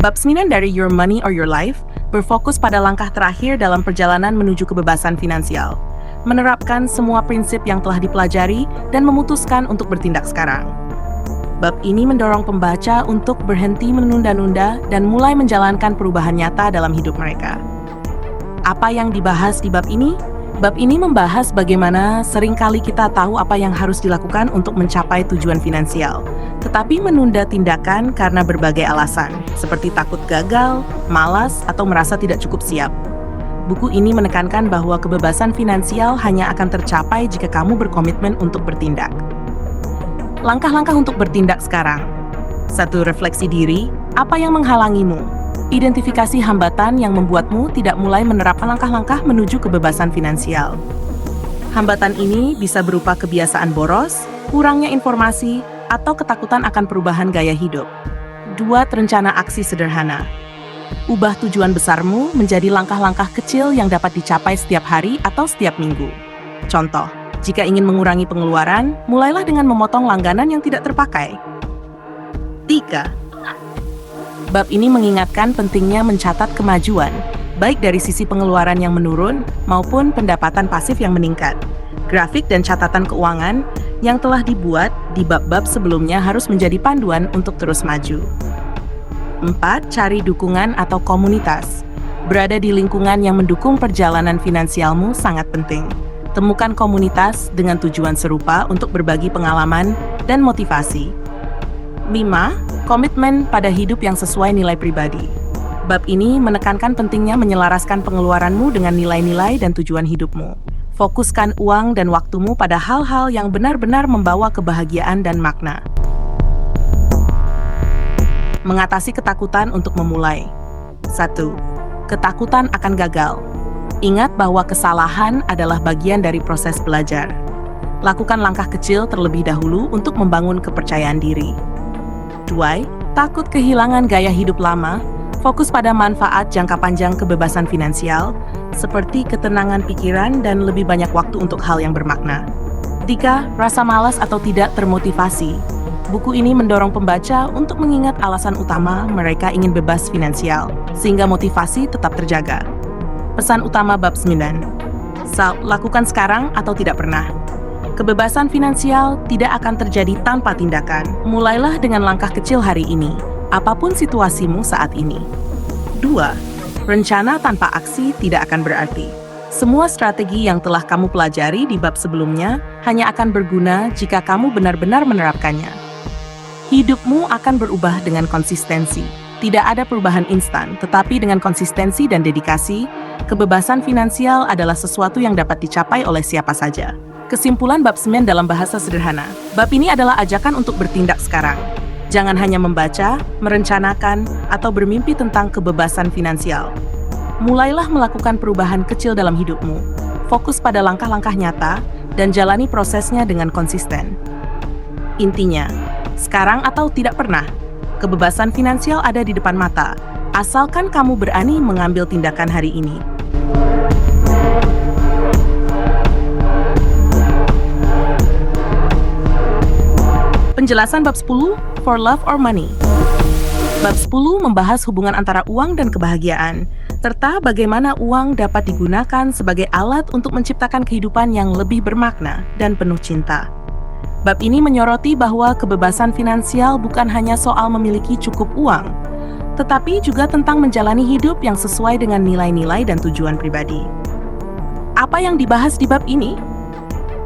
Bab 9 dari Your Money or Your Life berfokus pada langkah terakhir dalam perjalanan menuju kebebasan finansial, menerapkan semua prinsip yang telah dipelajari dan memutuskan untuk bertindak sekarang. Bab ini mendorong pembaca untuk berhenti menunda-nunda dan mulai menjalankan perubahan nyata dalam hidup mereka. Apa yang dibahas di bab ini? Bab ini membahas bagaimana seringkali kita tahu apa yang harus dilakukan untuk mencapai tujuan finansial, tetapi menunda tindakan karena berbagai alasan, seperti takut gagal, malas, atau merasa tidak cukup siap. Buku ini menekankan bahwa kebebasan finansial hanya akan tercapai jika kamu berkomitmen untuk bertindak. Langkah-langkah untuk bertindak sekarang. 1. Refleksi diri, apa yang menghalangimu? Identifikasi hambatan yang membuatmu tidak mulai menerapkan langkah-langkah menuju kebebasan finansial. Hambatan ini bisa berupa kebiasaan boros, kurangnya informasi, atau ketakutan akan perubahan gaya hidup. 2. Rencana aksi sederhana. Ubah tujuan besarmu menjadi langkah-langkah kecil yang dapat dicapai setiap hari atau setiap minggu. Contoh, jika ingin mengurangi pengeluaran, mulailah dengan memotong langganan yang tidak terpakai. 3. Bab ini mengingatkan pentingnya mencatat kemajuan, baik dari sisi pengeluaran yang menurun maupun pendapatan pasif yang meningkat. Grafik dan catatan keuangan yang telah dibuat di bab-bab sebelumnya harus menjadi panduan untuk terus maju. 4. Cari dukungan atau komunitas. Berada di lingkungan yang mendukung perjalanan finansialmu sangat penting. Temukan komunitas dengan tujuan serupa untuk berbagi pengalaman dan motivasi. 5. Komitmen pada hidup yang sesuai nilai pribadi. Bab ini menekankan pentingnya menyelaraskan pengeluaranmu dengan nilai-nilai dan tujuan hidupmu. Fokuskan uang dan waktumu pada hal-hal yang benar-benar membawa kebahagiaan dan makna. Mengatasi ketakutan untuk memulai. 1. Ketakutan akan gagal. Ingat bahwa kesalahan adalah bagian dari proses belajar. Lakukan langkah kecil terlebih dahulu untuk membangun kepercayaan diri. 2. Takut kehilangan gaya hidup lama, fokus pada manfaat jangka panjang kebebasan finansial, seperti ketenangan pikiran dan lebih banyak waktu untuk hal yang bermakna. 3. Rasa malas atau tidak termotivasi. Buku ini mendorong pembaca untuk mengingat alasan utama mereka ingin bebas finansial, sehingga motivasi tetap terjaga. Pesan utama bab 9. Lakukan sekarang atau tidak pernah. Kebebasan finansial tidak akan terjadi tanpa tindakan. Mulailah dengan langkah kecil hari ini, apapun situasimu saat ini. 2. Rencana tanpa aksi tidak akan berarti. Semua strategi yang telah kamu pelajari di bab sebelumnya hanya akan berguna jika kamu benar-benar menerapkannya. Hidupmu akan berubah dengan konsistensi. Tidak ada perubahan instan, tetapi dengan konsistensi dan dedikasi, kebebasan finansial adalah sesuatu yang dapat dicapai oleh siapa saja. Kesimpulan bab 9 dalam bahasa sederhana. Bab ini adalah ajakan untuk bertindak sekarang. Jangan hanya membaca, merencanakan, atau bermimpi tentang kebebasan finansial. Mulailah melakukan perubahan kecil dalam hidupmu. Fokus pada langkah-langkah nyata, dan jalani prosesnya dengan konsisten. Intinya, sekarang atau tidak pernah, kebebasan finansial ada di depan mata, asalkan kamu berani mengambil tindakan hari ini. Penjelasan bab 10, For Love or Money. Bab 10 membahas hubungan antara uang dan kebahagiaan, serta bagaimana uang dapat digunakan sebagai alat untuk menciptakan kehidupan yang lebih bermakna dan penuh cinta. Bab ini menyoroti bahwa kebebasan finansial bukan hanya soal memiliki cukup uang, tetapi juga tentang menjalani hidup yang sesuai dengan nilai-nilai dan tujuan pribadi. Apa yang dibahas di bab ini?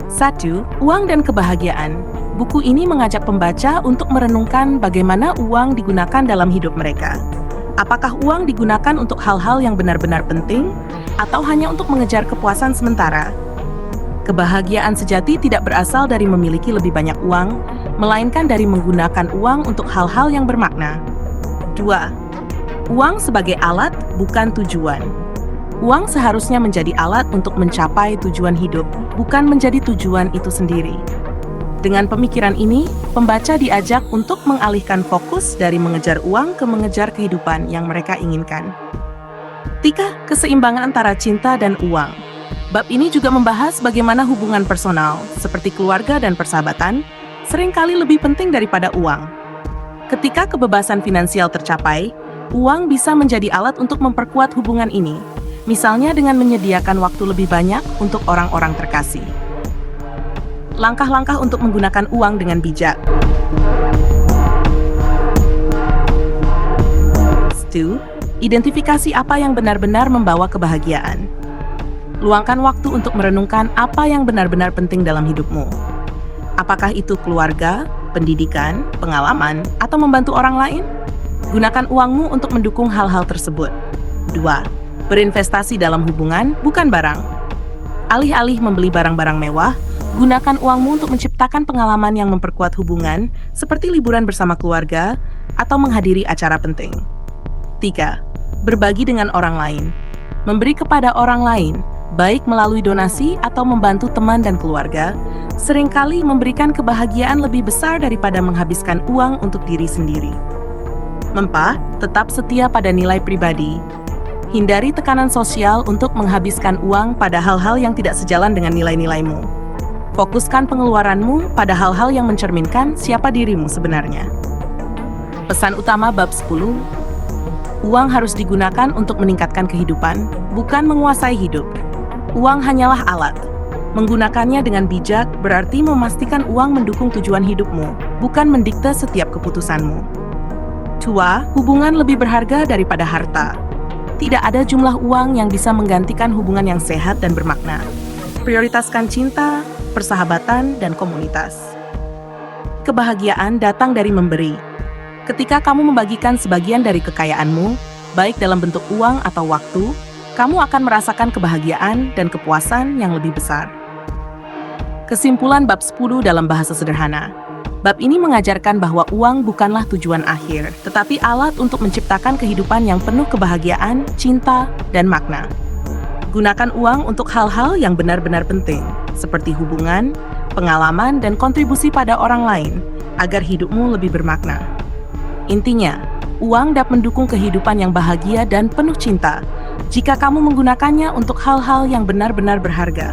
1. Uang dan kebahagiaan. Buku ini mengajak pembaca untuk merenungkan bagaimana uang digunakan dalam hidup mereka. Apakah uang digunakan untuk hal-hal yang benar-benar penting, atau hanya untuk mengejar kepuasan sementara? Kebahagiaan sejati tidak berasal dari memiliki lebih banyak uang, melainkan dari menggunakan uang untuk hal-hal yang bermakna. 2. Uang sebagai alat, bukan tujuan. Uang seharusnya menjadi alat untuk mencapai tujuan hidup, bukan menjadi tujuan itu sendiri. Dengan pemikiran ini, pembaca diajak untuk mengalihkan fokus dari mengejar uang ke mengejar kehidupan yang mereka inginkan. 3. Keseimbangan antara cinta dan uang. Bab ini juga membahas bagaimana hubungan personal, seperti keluarga dan persahabatan, seringkali lebih penting daripada uang. Ketika kebebasan finansial tercapai, Uang bisa menjadi alat untuk memperkuat hubungan ini, misalnya dengan menyediakan waktu lebih banyak untuk orang-orang terkasih. Langkah-langkah untuk menggunakan uang dengan bijak. 2. Identifikasi apa yang benar-benar membawa kebahagiaan. Luangkan waktu untuk merenungkan apa yang benar-benar penting dalam hidupmu. Apakah itu keluarga, pendidikan, pengalaman, atau membantu orang lain? Gunakan uangmu untuk mendukung hal-hal tersebut. 2. Berinvestasi dalam hubungan, bukan barang. Alih-alih membeli barang-barang mewah, gunakan uangmu untuk menciptakan pengalaman yang memperkuat hubungan, seperti liburan bersama keluarga atau menghadiri acara penting. 3. Berbagi dengan orang lain. Memberi kepada orang lain, baik melalui donasi atau membantu teman dan keluarga, seringkali memberikan kebahagiaan lebih besar daripada menghabiskan uang untuk diri sendiri. 4. Tetap setia pada nilai pribadi. Hindari tekanan sosial untuk menghabiskan uang pada hal-hal yang tidak sejalan dengan nilai-nilaimu. Fokuskan pengeluaranmu pada hal-hal yang mencerminkan siapa dirimu sebenarnya. Pesan utama bab 10. Uang harus digunakan untuk meningkatkan kehidupan, bukan menguasai hidup. Uang hanyalah alat. Menggunakannya dengan bijak berarti memastikan uang mendukung tujuan hidupmu, bukan mendikte setiap keputusanmu. 2. Hubungan lebih berharga daripada harta. Tidak ada jumlah uang yang bisa menggantikan hubungan yang sehat dan bermakna. Prioritaskan cinta, persahabatan, dan komunitas. Kebahagiaan datang dari memberi. Ketika kamu membagikan sebagian dari kekayaanmu, baik dalam bentuk uang atau waktu, kamu akan merasakan kebahagiaan dan kepuasan yang lebih besar. Kesimpulan bab 10 dalam bahasa sederhana. Bab ini mengajarkan bahwa uang bukanlah tujuan akhir, tetapi alat untuk menciptakan kehidupan yang penuh kebahagiaan, cinta, dan makna. Gunakan uang untuk hal-hal yang benar-benar penting, seperti hubungan, pengalaman, dan kontribusi pada orang lain, agar hidupmu lebih bermakna. Intinya, uang dapat mendukung kehidupan yang bahagia dan penuh cinta jika kamu menggunakannya untuk hal-hal yang benar-benar berharga.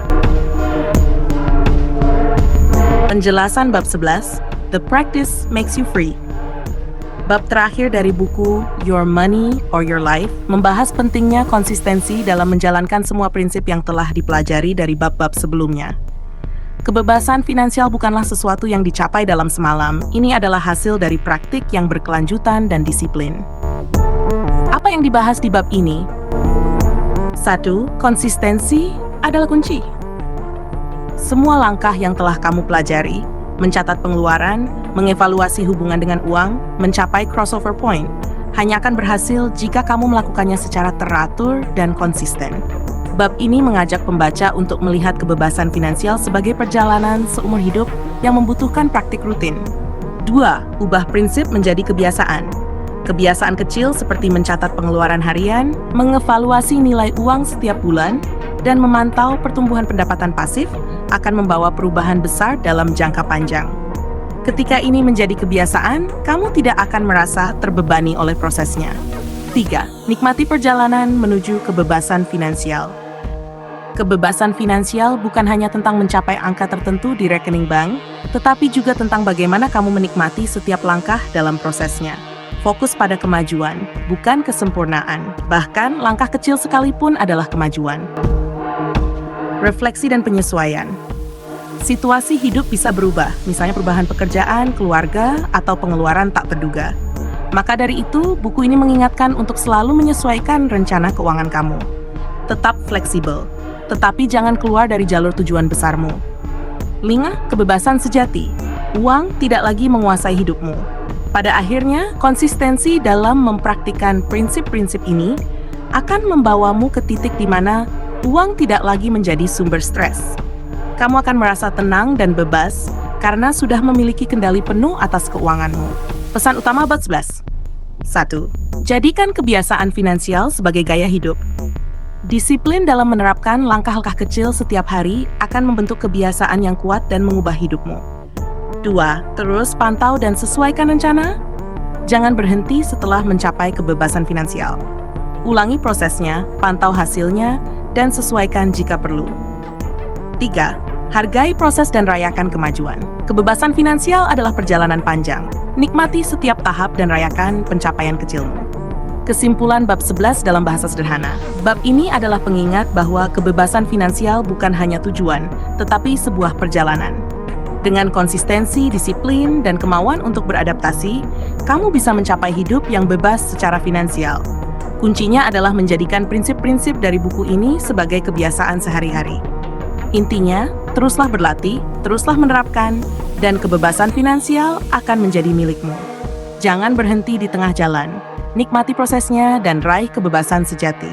Penjelasan bab 11, The Practice Makes You Free. Bab terakhir dari buku Your Money or Your Life membahas pentingnya konsistensi dalam menjalankan semua prinsip yang telah dipelajari dari bab-bab sebelumnya. Kebebasan finansial bukanlah sesuatu yang dicapai dalam semalam. Ini adalah hasil dari praktik yang berkelanjutan dan disiplin. Apa yang dibahas di bab ini? 1. Konsistensi adalah kunci. Semua langkah yang telah kamu pelajari, mencatat pengeluaran, mengevaluasi hubungan dengan uang, mencapai crossover point, hanya akan berhasil jika kamu melakukannya secara teratur dan konsisten. Bab ini mengajak pembaca untuk melihat kebebasan finansial sebagai perjalanan seumur hidup yang membutuhkan praktik rutin. 2. Ubah prinsip menjadi kebiasaan. Kebiasaan kecil seperti mencatat pengeluaran harian, mengevaluasi nilai uang setiap bulan, dan memantau pertumbuhan pendapatan pasif akan membawa perubahan besar dalam jangka panjang. Ketika ini menjadi kebiasaan, kamu tidak akan merasa terbebani oleh prosesnya. 3. Nikmati perjalanan menuju kebebasan finansial. Kebebasan finansial bukan hanya tentang mencapai angka tertentu di rekening bank, tetapi juga tentang bagaimana kamu menikmati setiap langkah dalam prosesnya. Fokus pada kemajuan, bukan kesempurnaan. Bahkan, langkah kecil sekalipun adalah kemajuan. Refleksi dan penyesuaian. Situasi hidup bisa berubah, misalnya perubahan pekerjaan, keluarga, atau pengeluaran tak terduga. Maka dari itu, buku ini mengingatkan untuk selalu menyesuaikan rencana keuangan kamu. Tetap fleksibel, tetapi jangan keluar dari jalur tujuan besarmu. 5. Kebebasan sejati. Uang tidak lagi menguasai hidupmu. Pada akhirnya, konsistensi dalam mempraktikkan prinsip-prinsip ini akan membawamu ke titik di mana uang tidak lagi menjadi sumber stres. Kamu akan merasa tenang dan bebas karena sudah memiliki kendali penuh atas keuanganmu. Pesan utama bab 11. 1. Jadikan kebiasaan finansial sebagai gaya hidup. Disiplin dalam menerapkan langkah-langkah kecil setiap hari akan membentuk kebiasaan yang kuat dan mengubah hidupmu. 2. Terus pantau dan sesuaikan rencana. Jangan berhenti setelah mencapai kebebasan finansial. Ulangi prosesnya, pantau hasilnya, dan sesuaikan jika perlu. 3. Hargai proses dan rayakan kemajuan. Kebebasan finansial adalah perjalanan panjang. Nikmati setiap tahap dan rayakan pencapaian kecilmu. Kesimpulan bab 11 dalam bahasa sederhana. Bab ini adalah pengingat bahwa kebebasan finansial bukan hanya tujuan, tetapi sebuah perjalanan. Dengan konsistensi, disiplin, dan kemauan untuk beradaptasi, kamu bisa mencapai hidup yang bebas secara finansial. Kuncinya adalah menjadikan prinsip-prinsip dari buku ini sebagai kebiasaan sehari-hari. Intinya, teruslah berlatih, teruslah menerapkan, dan kebebasan finansial akan menjadi milikmu. Jangan berhenti di tengah jalan. Nikmati prosesnya dan raih kebebasan sejati.